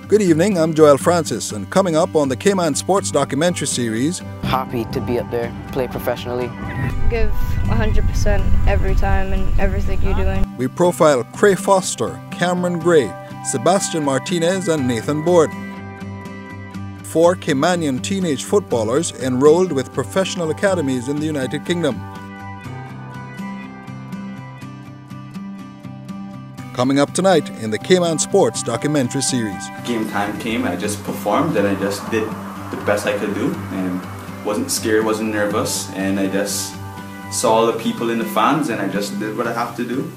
Good evening, I'm Joel Francis, and coming up on the Cayman Sports documentary series... Happy to be up there, play professionally. Give 100% every time and everything you're doing. We profile Cray Foster, Cameron Gray, Sebastian Martinez and Nathan Board. 4 Caymanian teenage footballers enrolled with professional academies in the United Kingdom. Coming up tonight in the Cayman Sports documentary series. Game time came, I just performed and I just did the best I could do and wasn't scared, wasn't nervous, and I just saw the people in the fans and I just did what I have to do.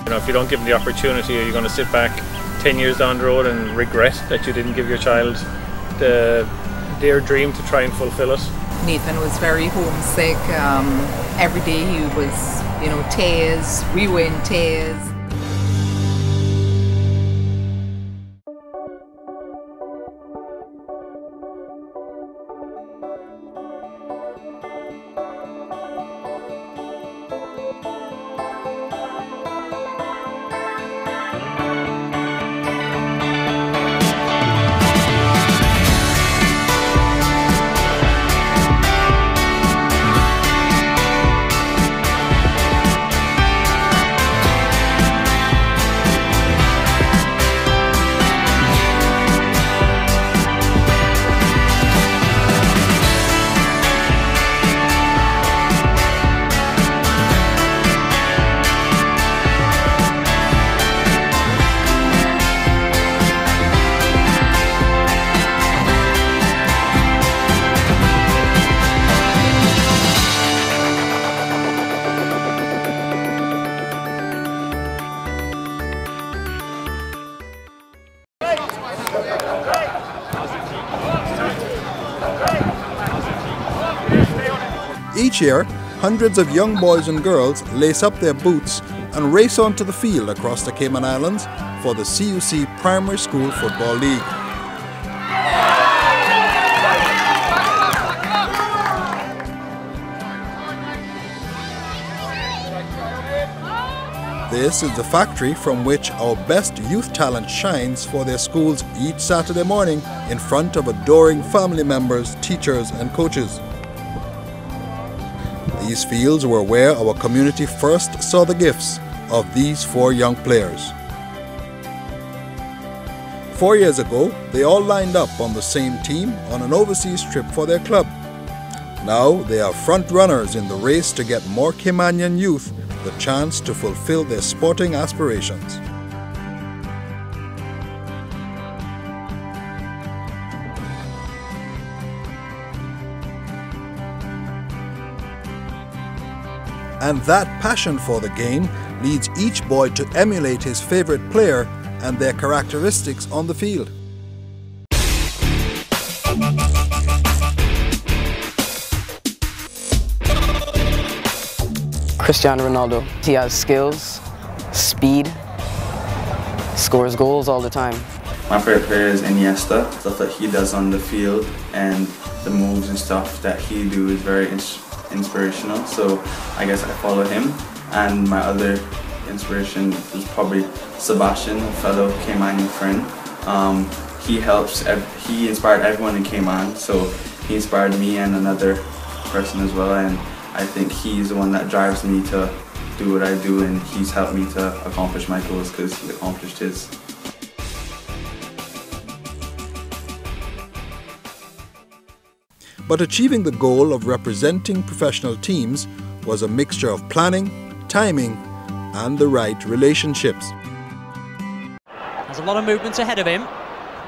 You know, if you don't give them the opportunity, are you going to sit back 10 years down the road and regret that you didn't give your child their dream to try and fulfill it? Nathan was very homesick. Every day he was, tears, we were in tears. Each year, hundreds of young boys and girls lace up their boots and race onto the field across the Cayman Islands for the CUC Primary School Football League. This is the factory from which our best youth talent shines for their schools each Saturday morning in front of adoring family members, teachers and coaches. These fields were where our community first saw the gifts of these 4 young players. 4 years ago, they all lined up on the same team on an overseas trip for their club. Now they are front runners in the race to get more Caymanian youth the chance to fulfill their sporting aspirations. And that passion for the game leads each boy to emulate his favorite player and their characteristics on the field. Cristiano Ronaldo. He has skills, speed, scores goals all the time. My favorite player is Iniesta. Stuff that he does on the field and the moves and stuff that he do is very inspirational, so I guess I follow him. And my other inspiration is probably Sebastian, a fellow Caymanian friend. He inspired everyone in Cayman, so he inspired me and another person as well, and I think he's the one that drives me to do what I do, and he's helped me to accomplish my goals because he accomplished his. But achieving the goal of representing professional teams was a mixture of planning, timing, and the right relationships. There's a lot of movement ahead of him,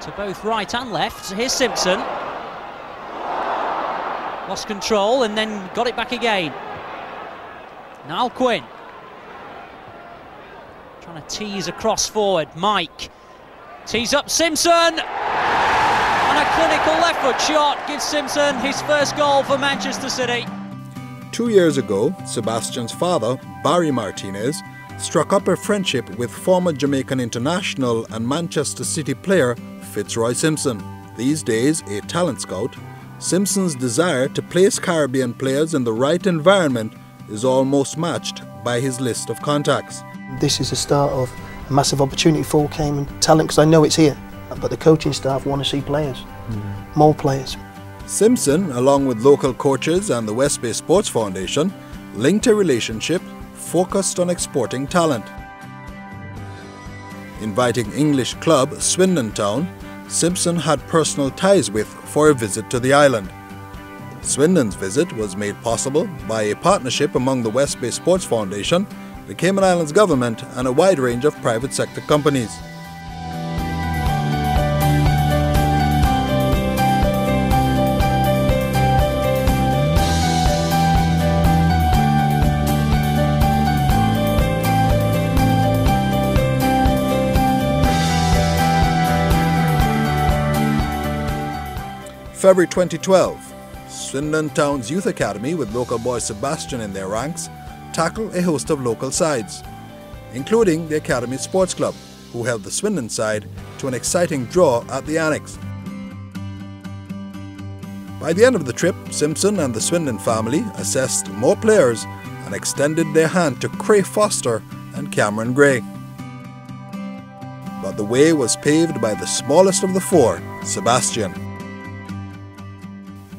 to both right and left. Here's Simpson. Lost control and then got it back again. Now Quinn. Trying to tease across forward. Mike. Tees up Simpson! And a clinical left foot shot gives Simpson his first goal for Manchester City. 2 years ago, Sebastian's father, Barry Martinez, struck up a friendship with former Jamaican international and Manchester City player Fitzroy Simpson. These days a talent scout, Simpson's desire to place Caribbean players in the right environment is almost matched by his list of contacts. This is the start of massive opportunity for Cayman talent, because I know it's here. But the coaching staff want to see players, more players. Simpson, along with local coaches and the West Bay Sports Foundation, linked a relationship focused on exporting talent. Inviting English club Swindon Town, Simpson had personal ties with for a visit to the island. Swindon's visit was made possible by a partnership among the West Bay Sports Foundation, the Cayman Islands government, and a wide range of private sector companies. February 2012, Swindon Town's Youth Academy, with local boy Sebastian in their ranks, tackled a host of local sides, including the Academy Sports Club, who held the Swindon side to an exciting draw at the Annex. By the end of the trip, Simpson and the Swindon family assessed more players and extended their hand to Cray Foster and Cameron Gray. But the way was paved by the smallest of the four, Sebastian.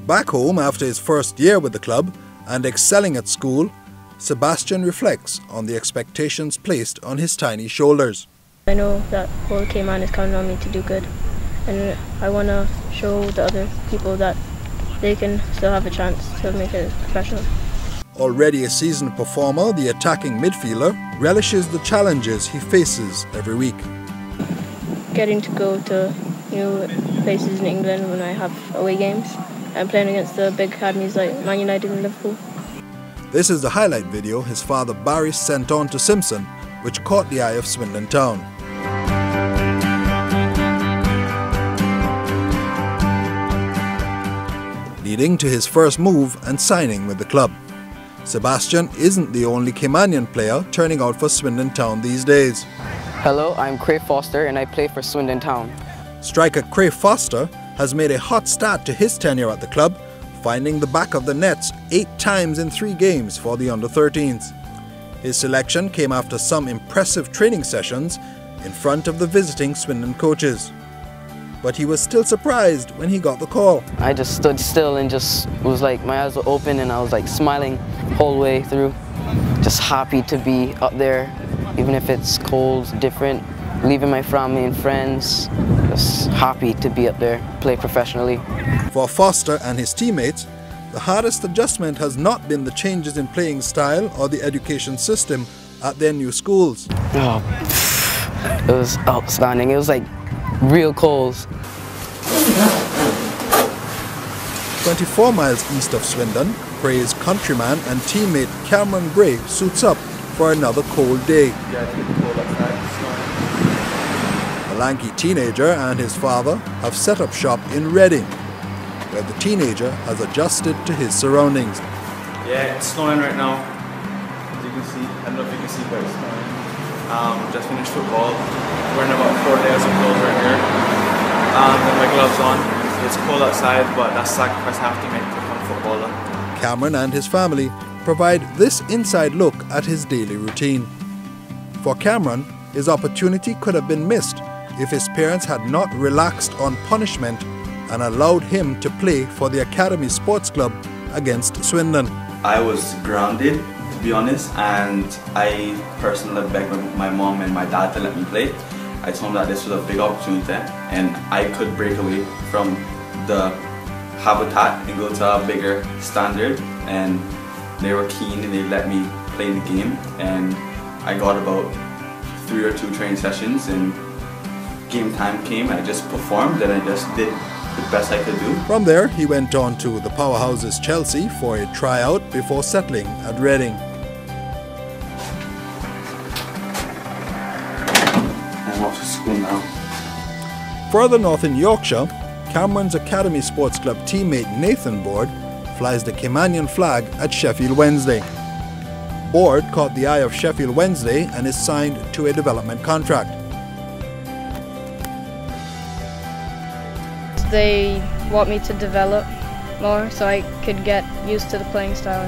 Back home after his first year with the club and excelling at school, Sebastian reflects on the expectations placed on his tiny shoulders. I know that whole Cayman is counting on me to do good, and I want to show the other people that they can still have a chance to make it professional. Already a seasoned performer, the attacking midfielder relishes the challenges he faces every week. Getting to go to new places in England when I have away games and playing against the big academies like Man United and Liverpool. This is the highlight video his father Barry sent on to Simpson, which caught the eye of Swindon Town. Leading to his first move and signing with the club. Sebastian isn't the only Caymanian player turning out for Swindon Town these days. Hello, I'm Cray Foster and I play for Swindon Town. Striker Cray Foster has made a hot start to his tenure at the club, finding the back of the nets 8 times in 3 games for the under-13s. His selection came after some impressive training sessions in front of the visiting Swindon coaches. But he was still surprised when he got the call. I just stood still and just was like, my eyes were open and I was like smiling the whole way through. Just happy to be up there, even if it's cold, different, leaving my family and friends. Just happy to be up there, play professionally. For Foster and his teammates, the hardest adjustment has not been the changes in playing style or the education system at their new schools. Oh, it was outstanding. It was like real cold. 24 miles east of Swindon, Cray's countryman and teammate Cameron Gray suits up for another cold day. The lanky teenager and his father have set up shop in Reading, where the teenager has adjusted to his surroundings. Yeah, it's snowing right now. As you can see, I don't know if you can see, but it's snowing. Just finished football. Wearing about 4 layers of clothes right here. With my gloves on. It's cold outside, but that's the sacrifice I have to make to become a footballer. Cameron and his family provide this inside look at his daily routine. For Cameron, his opportunity could have been missed if his parents had not relaxed on punishment and allowed him to play for the Academy Sports Club against Swindon. I was grounded, to be honest, and I personally begged my mom and my dad to let me play. I told them that this was a big opportunity and I could break away from the habitat and go to a bigger standard, and they were keen and they let me play the game, and I got about 3 or 2 training sessions, and game time came, I just performed and I just did the best I could do. From there, he went on to the powerhouses Chelsea for a tryout before settling at Reading. I'm off to school now. Further north in Yorkshire, Cameron's Academy Sports Club teammate Nathan Board flies the Caymanian flag at Sheffield Wednesday. Board caught the eye of Sheffield Wednesday and is signed to a development contract. They want me to develop more so I could get used to the playing style.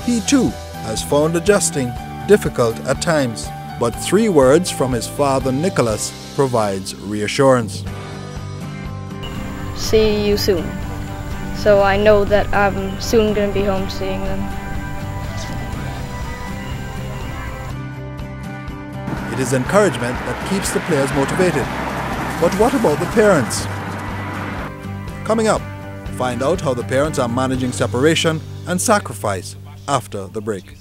He too has found adjusting difficult at times. but 3 words from his father Nicholas provides reassurance. See you soon. So I know that I'm soon going to be home seeing them. It is encouragement that keeps the players motivated. But what about the parents? Coming up, find out how the parents are managing separation and sacrifice after the break.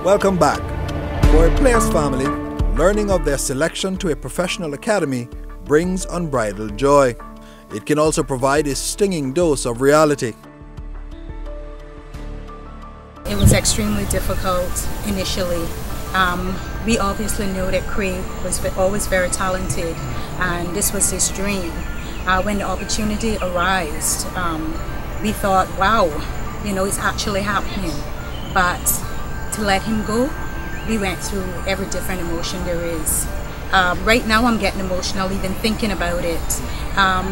Welcome back. For a player's family, learning of their selection to a professional academy brings unbridled joy. It can also provide a stinging dose of reality. It was extremely difficult initially. We obviously knew that Craig was always very talented, and this was his dream. When the opportunity arose, we thought, wow, you know, it's actually happening. But to let him go, we went through every different emotion there is. Right now I'm getting emotional even thinking about it,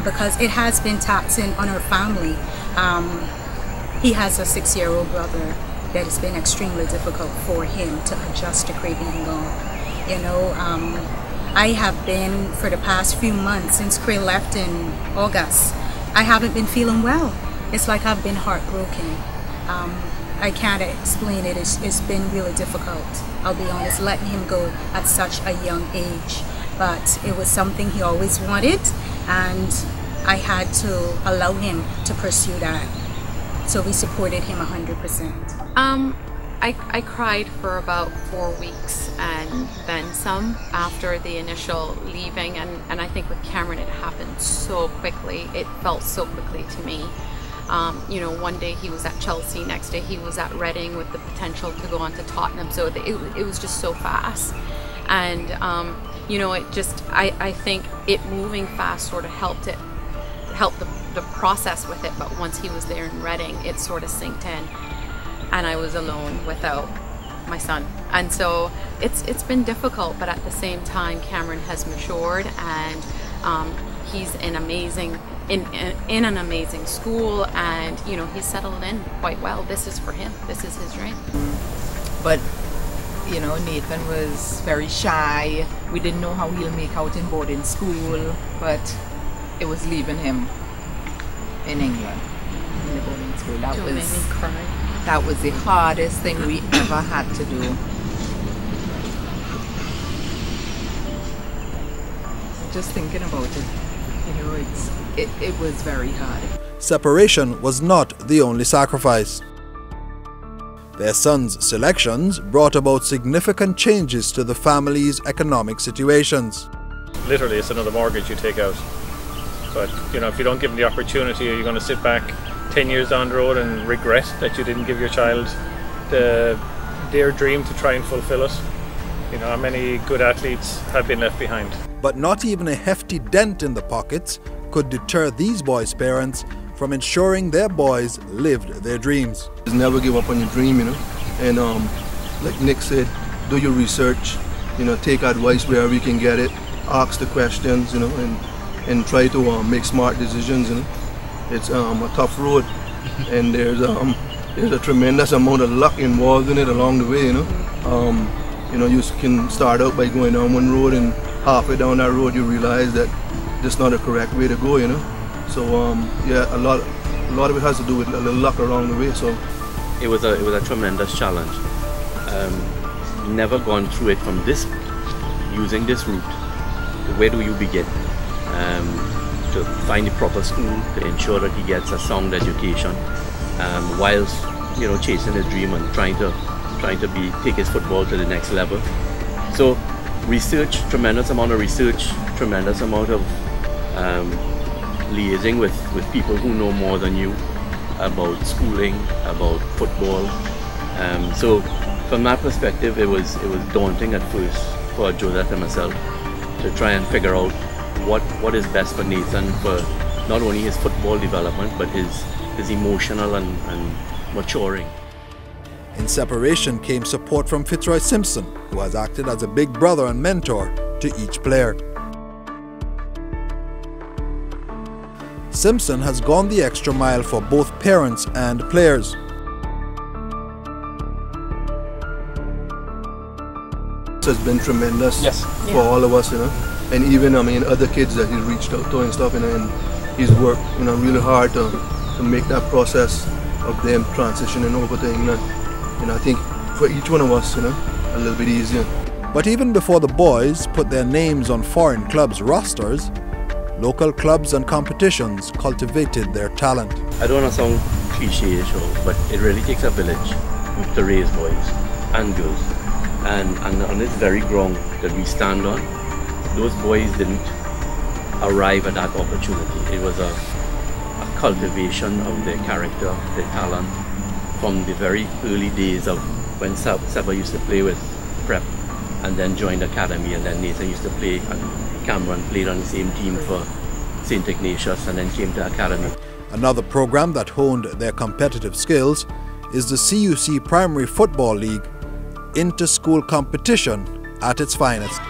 because it has been taxing on our family. He has a 6-year-old brother that has been extremely difficult for him to adjust to Craig being gone. You know, I have been, for the past few months since Craig left in August, I haven't been feeling well. It's like I've been heartbroken. I can't explain it. It's been really difficult, I'll be honest, letting him go at such a young age. But it was something he always wanted, and I had to allow him to pursue that. So we supported him 100%. I cried for about 4 weeks and then some after the initial leaving, and I think with Cameron it happened so quickly. It felt so quickly to me. You know, one day he was at Chelsea, next day he was at Reading with the potential to go on to Tottenham. So it was just so fast. And, you know, it just, I think it moving fast sort of helped the process with it. But once he was there in Reading, it sort of sinked in. And I was alone without my son. And so it's been difficult, but at the same time, Cameron has matured, and he's an amazing in an amazing school, and you know, he's settled in quite well. This is for him. This is his dream. But you know, Nathan was very shy. We didn't know how he'll make out in boarding school, but it was leaving him in England in the boarding school. That Don't make me cry. That was the hardest thing we ever had to do. Just thinking about it, you know, it was very hard. Separation was not the only sacrifice. Their son's selections brought about significant changes to the family's economic situations. Literally, it's another mortgage you take out. But you know, if you don't give them the opportunity, are you going to sit back 10 years down the road and regret that you didn't give your child their dream to try and fulfill it? You know, how many good athletes have been left behind? But not even a hefty dent in the pockets could deter these boys' parents from ensuring their boys lived their dreams. Never give up on your dream, you know, and like Nick said, do your research, you know, take advice wherever you can get it, ask the questions, you know, and try to make smart decisions, you know. It's a tough road, and there's a tremendous amount of luck involved in it along the way, you know. You know, you can start out by going down one road, and halfway down that road you realize that this is not the correct way to go, you know. So yeah, a lot of it has to do with a little luck along the way. So it was a tremendous challenge. Never gone through it from using this route. Where do you begin? To find the proper school, to ensure that he gets a sound education, whilst chasing his dream and trying to take his football to the next level. So research, tremendous amount of research, tremendous amount of liaising with people who know more than you about schooling, about football. So from that perspective, it was daunting at first for Joseph and myself to try and figure out what is best for Nathan, for not only his football development but his emotional and maturing. In separation came support from Fitzroy Simpson, who has acted as a big brother and mentor to each player. Simpson has gone the extra mile for both parents and players. Has been tremendous yes. for all of us, and even other kids that he's reached out to and stuff, and he's worked really hard to make that process of them transitioning over to England, and I think for each one of us a little bit easier. But even before the boys put their names on foreign clubs' rosters, local clubs and competitions cultivated their talent. I don't want to sound cliche-ish, but it really takes a village to raise boys and girls. And on this very ground that we stand on, those boys didn't arrive at that opportunity. It was a cultivation of their character, their talent, from the very early days of when Seba used to play with Prep and then joined academy, and then Nathan used to play, and Cameron played on the same team for St. Ignatius and then came to academy. Another program that honed their competitive skills is the CUC Primary Football League, inter-school competition at its finest.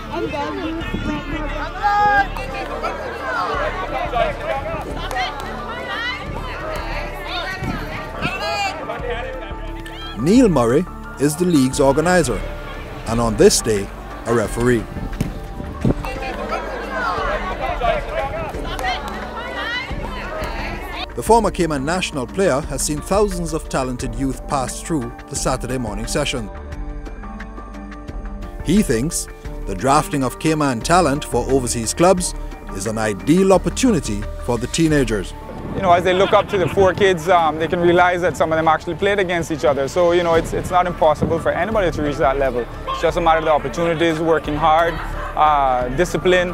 Neil Murray is the league's organizer, and on this day, a referee. The former Cayman national player has seen thousands of talented youth pass through the Saturday morning session. He thinks the drafting of Cayman talent for overseas clubs is an ideal opportunity for the teenagers. As they look up to the four kids, they can realize that some of them actually played against each other. So, it's not impossible for anybody to reach that level. It's just a matter of the opportunities, working hard, discipline,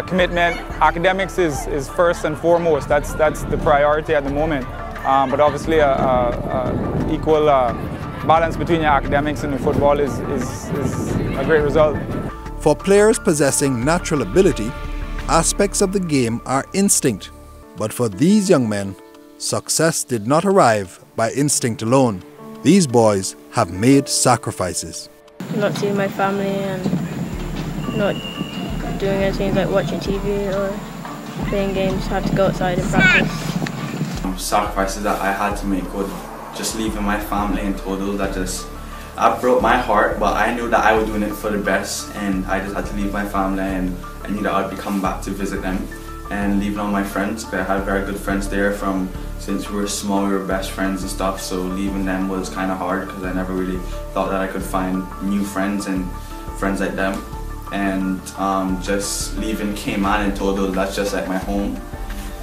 commitment. Academics is first and foremost. That's the priority at the moment. But obviously, equal balance between your academics and your football is a great result. For players possessing natural ability, aspects of the game are instinct. But for these young men, success did not arrive by instinct alone. These boys have made sacrifices. Not seeing my family and not doing anything like watching TV or playing games, have to go outside and practice. Sacrifices that I had to make were just leaving my family in total. That broke my heart, but I knew that I was doing it for the best, and I just had to leave my family, and I knew that I'd be coming back to visit them. And leaving all my friends, because I had very good friends there since we were small, we were best friends and stuff, so leaving them was kind of hard because I never really thought that I could find new friends and friends like them. And just leaving Cayman in total, that's just like my home.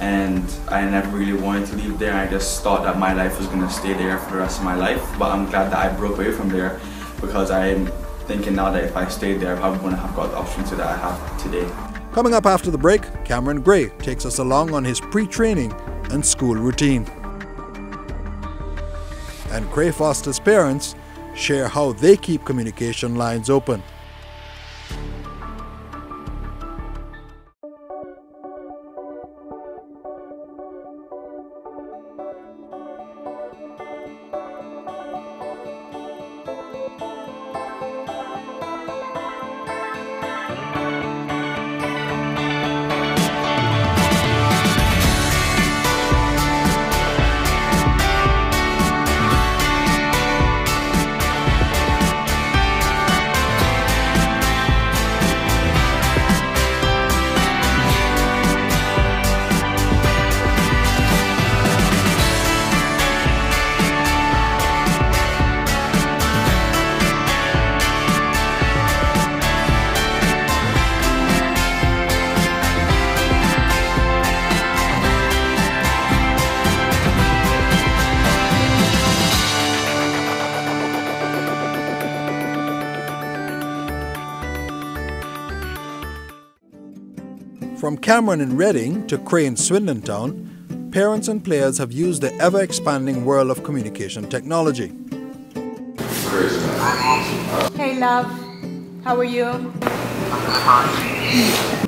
And I never really wanted to leave there. I just thought that my life was going to stay there for the rest of my life, but I'm glad that I broke away from there, because I'm thinking now that if I stayed there, I probably wouldn't have got the opportunity that I have today. Coming up after the break, Cameron Gray takes us along on his pre-training and school routine. And Gray Foster's parents share how they keep communication lines open. From Cameron in Reading to Cray in Swindon Town, parents and players have used the ever-expanding world of communication technology. Hey love, how are you?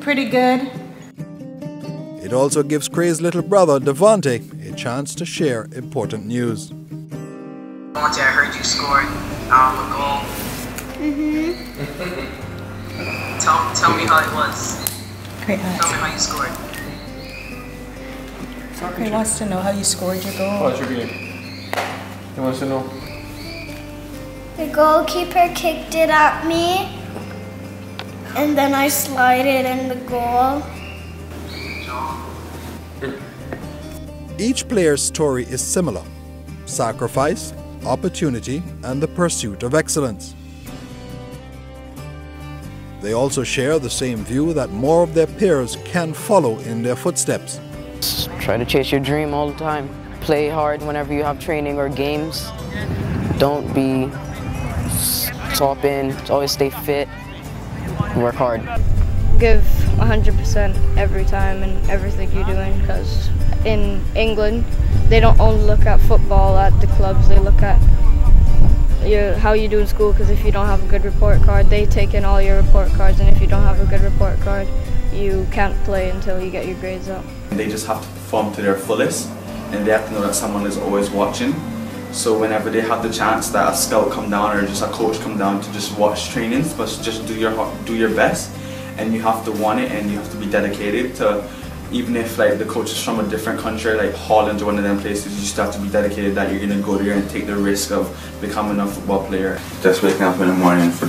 Pretty good. It also gives Cray's little brother, Devonte, a chance to share important news. Devonte, I heard you scored a goal. Tell me how it was. Great. Tell me how you scored. He wants to know how you scored your goal. How's your game? He wants to know. The goalkeeper kicked it at me, and then I slid it in the goal. Each player's story is similar: sacrifice, opportunity, and the pursuit of excellence. They also share the same view that more of their peers can follow in their footsteps. Just try to chase your dream all the time. Play hard whenever you have training or games. Don't be top in, always stay fit, work hard. Give 100% every time in everything you're doing, because in England they don't only look at football at the clubs, they look at how you do in school, because if you don't have a good report card, they take in all your report cards, and if you don't have a good report card, you can't play until you get your grades up. They just have to perform to their fullest, and they have to know that someone is always watching. So whenever they have the chance that a scout come down or just a coach come down to just watch trainings, but just do your best, and you have to want it, and you have to be dedicated to. Even if like the coach is from a different country, like Holland or one of them places, you just have to be dedicated that you're gonna go there and take the risk of becoming a football player. Just waking up in the morning for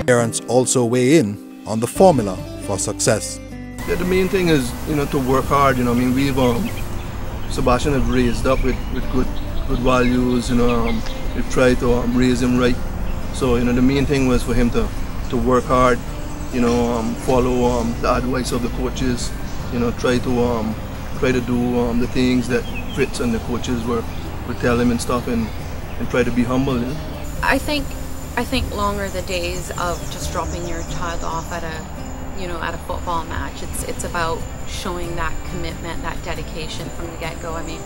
Parents also weigh in on the formula for success. Yeah, the main thing is, to work hard. I mean, we've Sebastian have raised up with good values. We've tried to raise him right. So the main thing was for him to work hard. Follow the advice of the coaches. Try to do the things that Fritz and the coaches would tell him and stuff, and try to be humble. I think longer the days of just dropping your child off at a football match. It's about showing that commitment, that dedication from the get-go. I mean,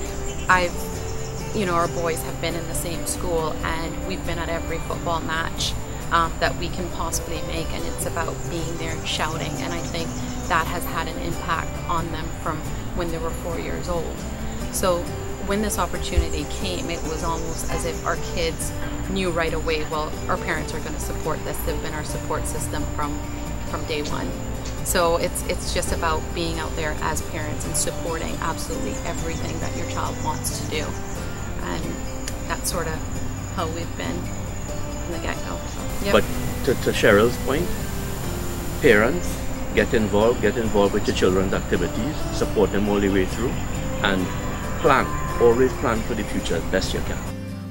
our boys have been in the same school, and we've been at every football match that we can possibly make, and it's about being there and shouting, and I think that has had an impact on them from when they were 4 years old. So when this opportunity came, it was almost as if our kids knew right away, well, our parents are going to support this. They've been our support system from day one. So it's just about being out there as parents and supporting absolutely everything that your child wants to do. And that's sort of how we've been from the get-go. Yep. But to Cheryl's point, parents get involved with your children's activities, support them all the way through, and always plan for the future as best you can.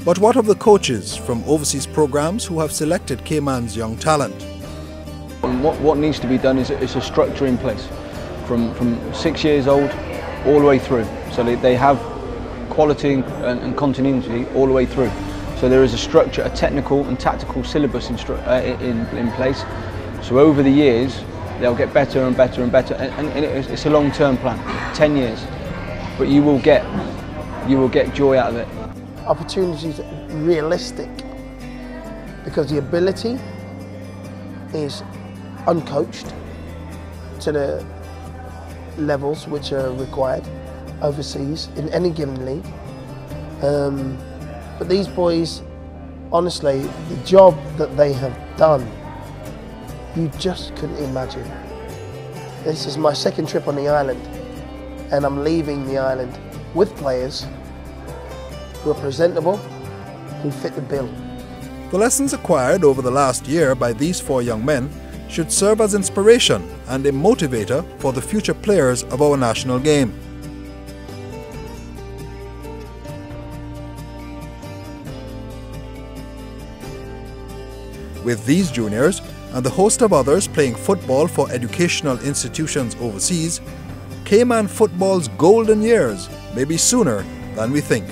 But what of the coaches from overseas programs who have selected Cayman's young talent? What needs to be done is a structure in place from 6 years old all the way through, so they have quality and continuity all the way through. So there is a structure, a technical and tactical syllabus in place. So over the years they'll get better and better and better, and it's a long-term plan, 10 years. But you will get joy out of it. Opportunities realistic. because the ability is uncoached to the levels which are required overseas in any given league. But these boys, honestly, the job that they have done, you just couldn't imagine. This is my second trip on the island, and I'm leaving the island with players who are presentable, who fit the bill. The lessons acquired over the last year by these 4 young men should serve as inspiration and a motivator for the future players of our national game. With these juniors and the host of others playing football for educational institutions overseas, Cayman football's golden years may be sooner than we think.